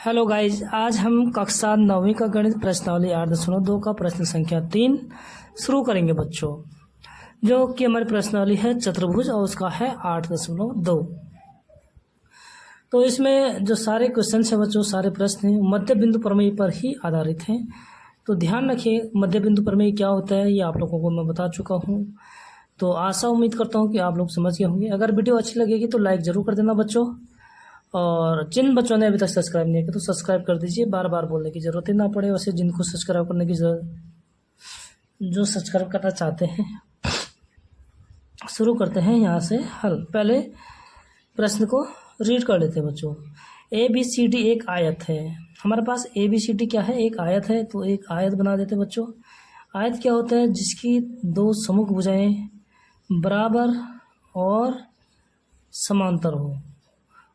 Hello guys, आज हम कक्षा 9वीं का गणित प्रश्नावली 8.2 का प्रश्न संख्या 3 शुरू करेंगे बच्चों, जो कि हमारी प्रश्नावली है चतुर्भुज और उसका है 8.2। तो इसमें जो सारे क्वेश्चन है बच्चों, सारे प्रश्न हैं मध्य बिंदु प्रमेय पर ही आधारित हैं। तो ध्यान रखिए, मध्य बिंदु प्रमेय क्या होता है ये आप लोगों को मैं बता चुका हूँ। तो आशा उम्मीद करता हूँ कि आप लोग समझ गए होंगे। अगर वीडियो अच्छी लगेगी तो लाइक ज़रूर कर देना बच्चों, और जिन बच्चों ने अभी तक सब्सक्राइब नहीं किया तो सब्सक्राइब कर दीजिए। बार बार बोलने की ज़रूरत ही ना पड़े। वैसे जिनको सब्सक्राइब करने की जो सब्सक्राइब करना चाहते हैं, शुरू करते हैं यहाँ से हल। पहले प्रश्न को रीड कर लेते हैं बच्चों। ABCD एक आयत है। हमारे पास ABCD क्या है? एक आयत है। तो एक आयत बना देते हैं बच्चों। आयत क्या होता है? जिसकी दो सम्मुख भुजाएं बराबर और समांतर हो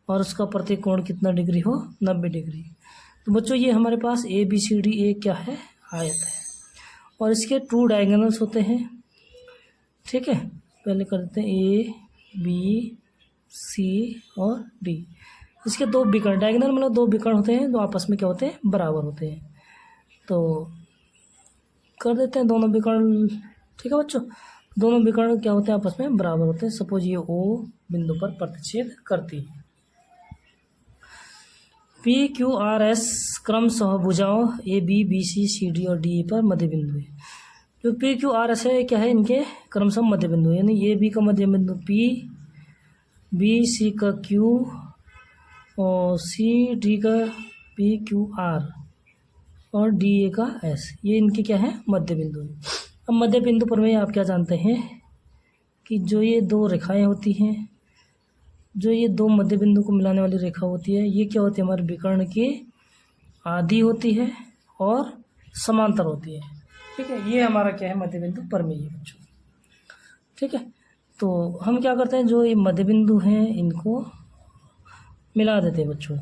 और उसका प्रत्येक कोण कितना डिग्री हो? 90 डिग्री। तो बच्चों ये हमारे पास ABCD एक क्या है? आयत है। और इसके 2 डायगोनल्स होते हैं। ठीक है, पहले कर देते हैं ABC और D। इसके 2 विकर्ण, डायगोनल मतलब 2 विकर्ण होते हैं जो आपस में क्या होते हैं? बराबर होते हैं। तो कर देते हैं दोनों विकर्ण। ठीक है बच्चों, दोनों विकर्ण क्या होते हैं? आपस में बराबर होते हैं। सपोज ये O बिंदु पर प्रतिच्छेद करती है। PQRS क्रमशः भुजाओं AB BC CD और DE पर मध्य बिंदु है। जो PQRS है क्या है? इनके क्रमशः मध्य बिंदु है, यानी AB का मध्य बिंदु P, BC का Q और CD का PQR और DA का S, ये इनके क्या है? मध्य बिंदु है। अब मध्य बिंदु पर में आप क्या जानते हैं कि जो ये 2 रेखाएं होती हैं, जो ये 2 मध्य बिंदु को मिलाने वाली रेखा होती है, ये क्या होती है? हमारे विकर्ण की आधी होती है और समांतर होती है। ठीक है, ये हमारा क्या है? मध्य बिंदु प्रमेय है बच्चों। ठीक है, तो हम क्या करते हैं, जो ये मध्य बिंदु हैं इनको मिला देते हैं बच्चों।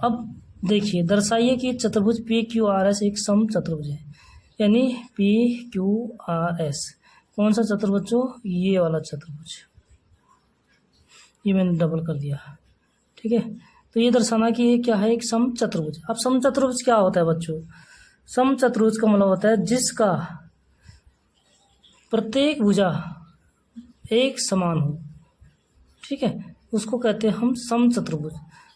अब देखिए, दर्शाइए कि चतुर्भुज PQRS एक सम चतुर्भुज है। यानी PQRS कौन सा चतुर्भुज बच्चों? ये वाला चतुर्भुज। ये मैंने डबल कर दिया। ठीक है, तो ये दर्शाना कि ये क्या है? एक सम चतुर्भुज। अब सम चतुर्भुज क्या होता है बच्चों? सम चतुर्भुज का मतलब होता है जिसका प्रत्येक भुजा एक समान हो। ठीक है, उसको कहते हैं हम सम चतुर्भुज।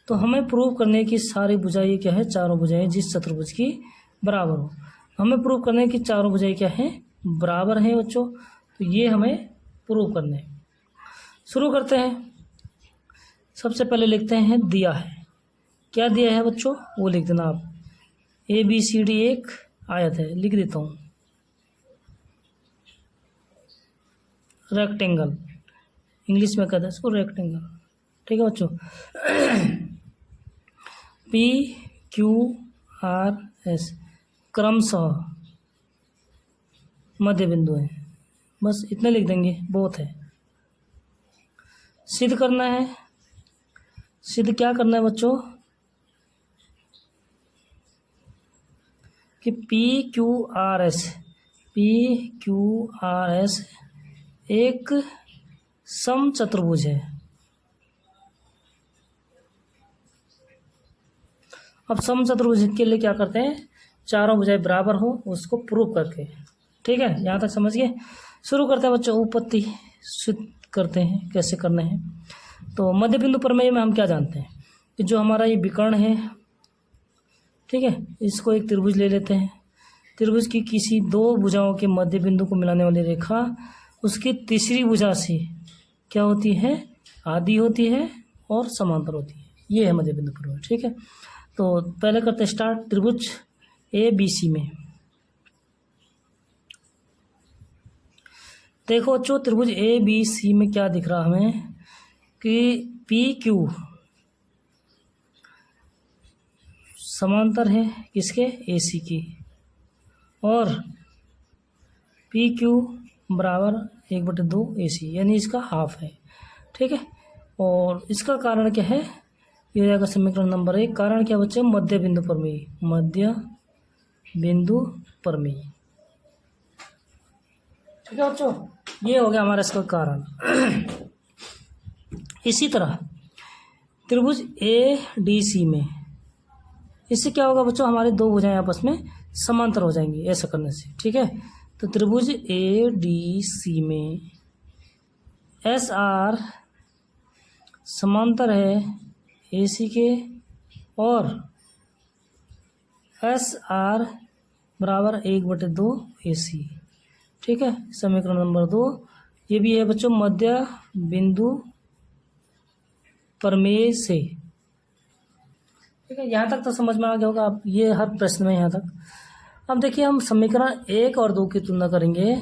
तो हमें प्रूव करने की सारी भुजाएं ये क्या है? चारों भुजाएं जिस चतुर्भुज की बराबर हो। हमें प्रूव करने की चारों भुजाएं क्या है? बराबर हैं बच्चों। तो ये हमें प्रूव करने हैं। शुरू करते हैं। सबसे पहले लिखते हैं दिया है। क्या दिया है बच्चों? वो लिख देना आप। ABCD एक आयत है, लिख देता हूँ। रेक्टेंगल, इंग्लिश में कहते हैं इसको रेक्टेंगल। ठीक है बच्चों। PQRS क्रमशः मध्य बिंदु है। बस इतने लिख देंगे, बहुत है। सिद्ध करना है। सिद्ध क्या करना है बच्चों? कि PQRS एक सम चतुर्भुज है। अब सम चतुर्भुज के लिए क्या करते हैं? चारों भुजाएं बराबर हो, उसको प्रूव करके। ठीक है, यहाँ तक समझ गए। शुरू करते हैं बच्चों, उत्पत्ति सिद्ध करते हैं कैसे करना है। तो मध्य बिंदु प्रमेय में हम क्या जानते हैं कि जो हमारा ये विकर्ण है, ठीक है, इसको एक त्रिभुज ले लेते हैं। त्रिभुज की किसी 2 भुजाओं के मध्य बिंदु को मिलाने वाली रेखा उसकी तीसरी भुजा से क्या होती है? आधी होती है और समांतर होती है। ये है मध्य बिंदु प्रमेय। ठीक है, तो पहले करते हैं स्टार्ट त्रिभुज ABC में। देखो बच्चों, त्रिभुज ABC में क्या दिख रहा हमें कि PQ समांतर है किसके? AC की, और PQ बराबर 1/2 AC, यानी इसका हाफ है। ठीक है, और इसका कारण क्या है? ये हो जाएगा समीकरण नंबर 1। कारण क्या बच्चे? मध्य बिंदु प्रमेय। मध्य बिंदु प्रमेय। ठीक है बच्चों, ये हो गया हमारा इसका कारण। इसी तरह त्रिभुज ए डी सी में, इससे क्या होगा बच्चों, हमारे दो भुजाएं आपस में समांतर हो जाएंगी ऐसा करने से। ठीक है, तो त्रिभुज ए डी सी में एस आर समांतर है ए सी के और एस आर बराबर 1/2 ए सी। ठीक है, समीकरण नंबर 2। ये भी है बच्चों मध्य बिंदु प्रमेय से। ठीक है, यहाँ तक तो समझ में आ गया होगा आप, ये हर प्रश्न में यहाँ तक। अब देखिए हम समीकरण 1 और 2 की तुलना करेंगे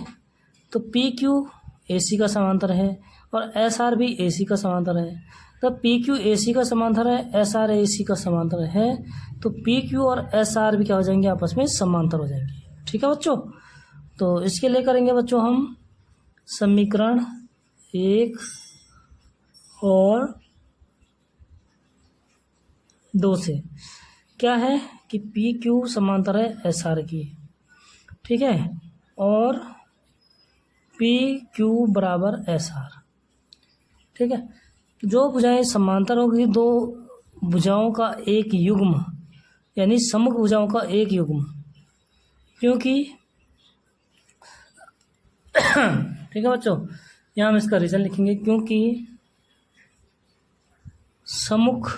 तो पी क्यू ए सी का समांतर है और एस आर भी ए सी का समांतर है। तो पी क्यू ए सी का समांतर है, एस आर ए सी का समांतर है, तो पी क्यू और एस आर भी क्या हो जाएंगे, आपस में समांतर हो जाएंगे। ठीक है बच्चों, तो इसके लिए करेंगे बच्चों हम समीकरण 1 और 2 से क्या है कि पी क्यू समांतर है एस आर की। ठीक है, और पी क्यू बराबर एस आर। ठीक है, जो भुजाएं समांतर होगी, दो भुजाओं का एक युग्म यानी सममुख भुजाओं का एक युग्म, क्योंकि ठीक है बच्चों, यहाँ हम इसका रीजन लिखेंगे, क्योंकि सम्मुख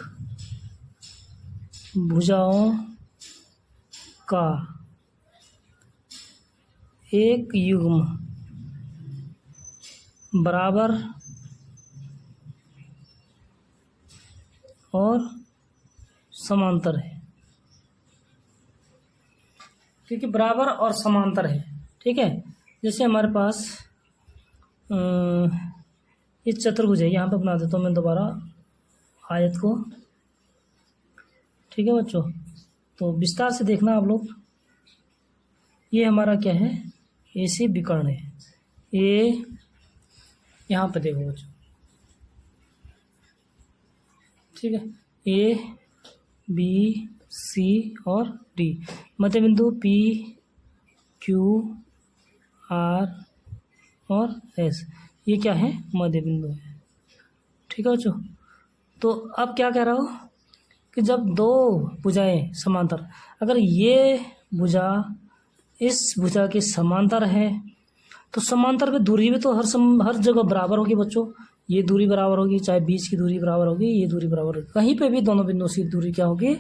भुजाओं का एक युग्म बराबर और समांतर है। क्योंकि बराबर और समांतर है। ठीक है, जैसे हमारे पास ये चतुर्भुज है, यहाँ पे बना देता हूँ मैं दोबारा आयत को। ठीक है बच्चों, तो विस्तार से देखना आप लोग। ये हमारा क्या है, ऐसे विकर्ण है। ये यहाँ पे देखो बच्चों, ठीक है, ए बी सी और डी, मध्य बिंदु पी क्यू आर और एस, ये क्या है, मध्य बिंदु है। ठीक है बच्चों, तो अब क्या कह रहा हूँ कि जब दो भुजाएं समांतर, अगर ये भुजा इस भुजा के समांतर है तो समांतर पे दूरी भी तो हर जगह बराबर होगी बच्चों। ये दूरी बराबर होगी, चाहे बीच की दूरी बराबर होगी, ये दूरी बराबर होगी, कहीं पे भी दोनों बिंदुओं की दूरी क्या होगी,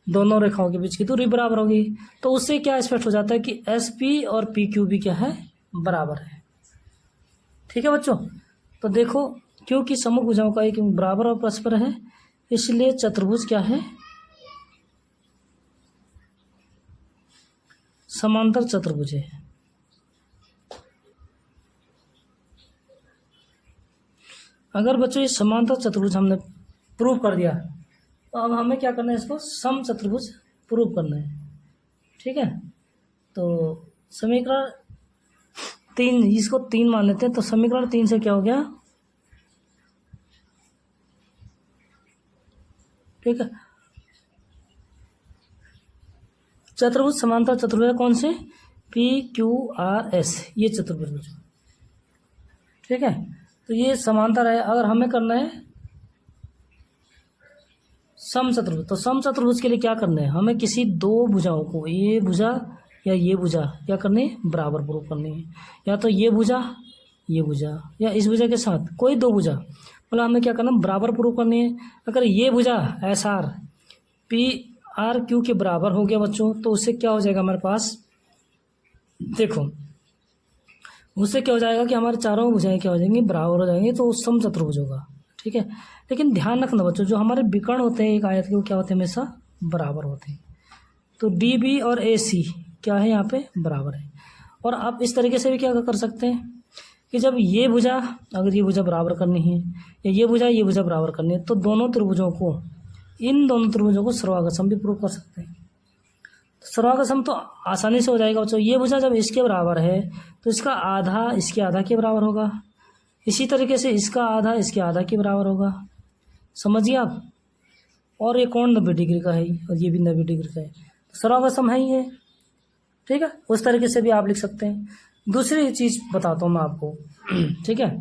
दोनों रेखाओं के बीच की दूरी बराबर होगी। तो उससे क्या स्पष्ट हो जाता है कि एस पी और पी क्यू भी क्या है, बराबर है। ठीक है बच्चों, तो देखो क्योंकि सममुख भुजाओं का एक बराबर और परस्पर है, इसलिए चतुर्भुज क्या है, समांतर चतुर्भुज है। अगर बच्चों ये समांतर चतुर्भुज हमने प्रूव कर दिया तो अब हमें क्या करना है, इसको सम चतुर्भुज प्रूव करना है। ठीक है, तो समीकरण 3, इसको 3 मान लेते हैं, तो समीकरण 3 से क्या हो गया, ठीक है, चतुर्भुज समांतर चतुर्भुज कौन से, पी क्यू आर एस, ये चतुर्भुज। ठीक है, तो ये समांतर है। अगर हमें करना है सम चतुर्भुज, तो सम चतुर्भुज के लिए क्या करना है, हमें किसी दो भुजाओं को, ये भुजा या ये भुजा क्या करनी है, बराबर प्रूव करनी है। या तो ये भुजा या इस भुजा के साथ कोई दो भुजा, मतलब हमें क्या करना है, बराबर प्रूव करनी है। अगर ये भुजा S R P R Q के बराबर हो गया बच्चों, तो उससे क्या हो जाएगा हमारे पास, देखो उससे क्या हो जाएगा कि हमारे चारों भुजाएं क्या हो जाएंगी, बराबर हो जाएंगी, तो सम चतुर्भुज होगा। ठीक है, लेकिन ध्यान रखना बच्चों, जो हमारे विकर्ण होते हैं एक आयत के, वो क्या होते हैं, हमेशा बराबर होते हैं। तो डी बी और ए सी क्या है, यहाँ पे बराबर है। और आप इस तरीके से भी क्या कर सकते हैं कि जब ये भुजा, अगर ये भुजा बराबर करनी है या ये भुजा बराबर करनी है, तो दोनों त्रिभुजों को, इन दोनों त्रिभुजों को सर्वागसम भी प्रूव कर सकते हैं। सर्वागसम तो आसानी से हो जाएगा बच्चों। ये भुजा जब इसके बराबर है तो इसका आधा इसके आधा के बराबर होगा, इसी तरीके से इसका आधा इसके आधा के बराबर होगा। समझिए आप, और ये कोण 90 डिग्री का है और ये भी 90 डिग्री का है, तो सर्वागसम है ही है। ठीक है, उस तरीके से भी आप लिख सकते हैं। दूसरी चीज बताता हूँ मैं आपको। ठीक है,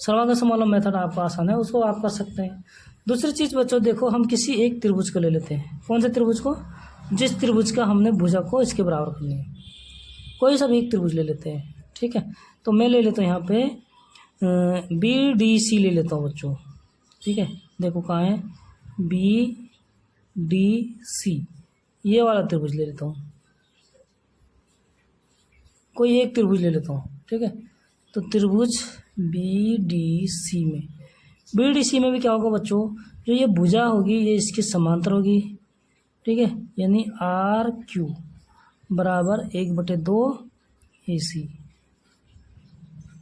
सर्वांगसम वाला मेथड आपका आसान है, उसको आप कर सकते हैं। दूसरी चीज़ बच्चों देखो, हम किसी एक त्रिभुज को ले लेते हैं। कौन से त्रिभुज को? जिस त्रिभुज का हमने भुजा को इसके बराबर करनी है, कोई सा भी एक त्रिभुज ले लेते हैं। ठीक है, तो मैं ले लेता हूँ यहाँ पे BDC ले लेता हूँ बच्चों। ठीक है, देखो कहाँ है, BDC, ये वाला त्रिभुज ले लेता हूँ, कोई एक त्रिभुज ले लेता हूँ। ठीक है, तो त्रिभुज BDC में भी क्या होगा बच्चों, जो ये भुजा होगी ये इसके समांतर होगी। ठीक है, यानी RQ बराबर 1/2 AC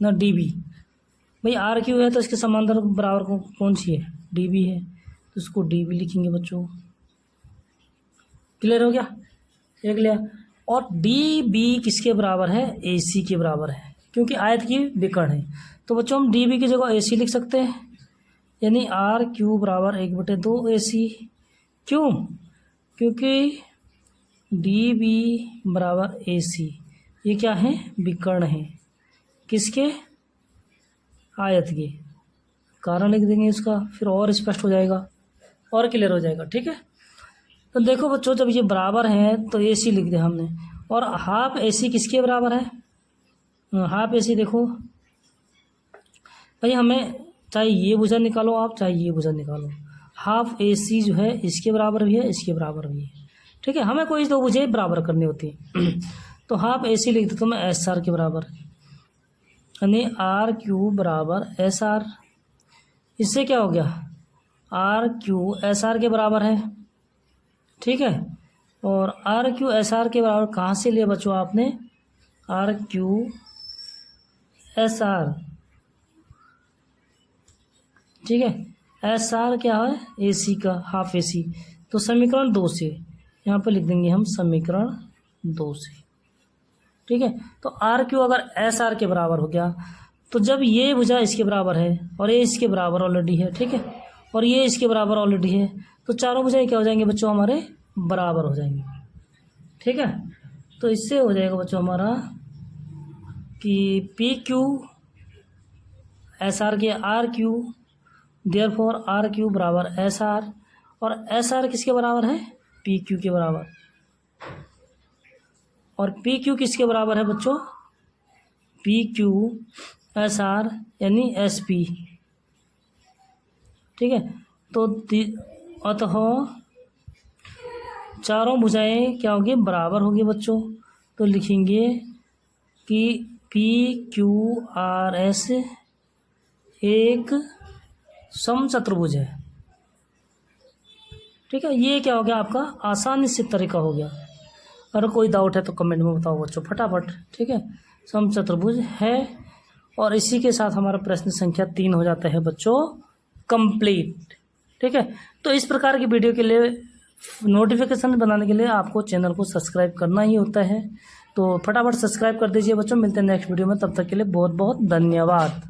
ना DB। भाई RQ है तो इसके समांतर बराबर कौन सी है, DB है, तो इसको DB लिखेंगे बच्चों। क्लियर हो गया, देख लिया। और DB किसके बराबर है, AC के बराबर है, क्योंकि आयत की विकर्ण है। तो बच्चों हम DB की जगह AC लिख सकते हैं, यानी RQ बराबर 1/2 AC। क्यों? क्योंकि DB बराबर AC, ये क्या है, विकर्ण है, किसके, आयत के। कारण लिख देंगे इसका, फिर और स्पष्ट हो जाएगा और क्लियर हो जाएगा। ठीक है, तो देखो बच्चों, जब ये बराबर हैं तो AC लिख दिया हमने। और हाफ AC किसके बराबर है, हाफ AC देखो भाई, हमें चाहे ये भुजा निकालो आप, चाहे ये भुजा निकालो, हाफ AC जो है इसके बराबर भी है, इसके बराबर भी है। ठीक है, हमें कोई दो भुजाएं बराबर करनी होती है तो हाफ AC लिख देता हूँ मैं SR के बराबर, यानी RQ बराबर SR। इससे क्या हो गया, RQ SR के बराबर है। ठीक है, और RQ SR के बराबर कहाँ से लिया बच्चों आपने, RQ SR। ठीक है, SR क्या है, AC का हाफ AC, तो समीकरण 2 से यहाँ पे लिख देंगे हम, समीकरण 2 से। ठीक है, तो RQ अगर SR के बराबर हो गया, तो जब ये भुजा इसके बराबर है और ये इसके बराबर ऑलरेडी है, ठीक है, और ये इसके बराबर ऑलरेडी है, तो चारों भुजाएं क्या हो जाएंगे बच्चों, हमारे बराबर हो जाएंगे। ठीक है, तो इससे हो जाएगा बच्चों हमारा कि PQ SR के RQ, देयरफॉर RQ बराबर SR, और SR किसके बराबर है, PQ के बराबर। और PQ किसके बराबर है बच्चों, PQ SR यानी SP। ठीक है, तो अतः चारों भुजाएं क्या होगी, बराबर होगी बच्चों। तो लिखेंगे कि PQRS एक समचतुर्भुज है। ठीक है, ये क्या हो गया आपका आसानी से तरीका हो गया। अगर कोई डाउट है तो कमेंट में बताओ बच्चों फटाफट। ठीक है, समचतुर्भुज है, और इसी के साथ हमारा प्रश्न संख्या 3 हो जाता है बच्चों कंप्लीट। ठीक है, तो इस प्रकार की वीडियो के लिए नोटिफिकेशन बनाने के लिए आपको चैनल को सब्सक्राइब करना ही होता है, तो फटाफट सब्सक्राइब कर दीजिए बच्चों। मिलते हैं नेक्स्ट वीडियो में, तब तक के लिए बहुत बहुत धन्यवाद।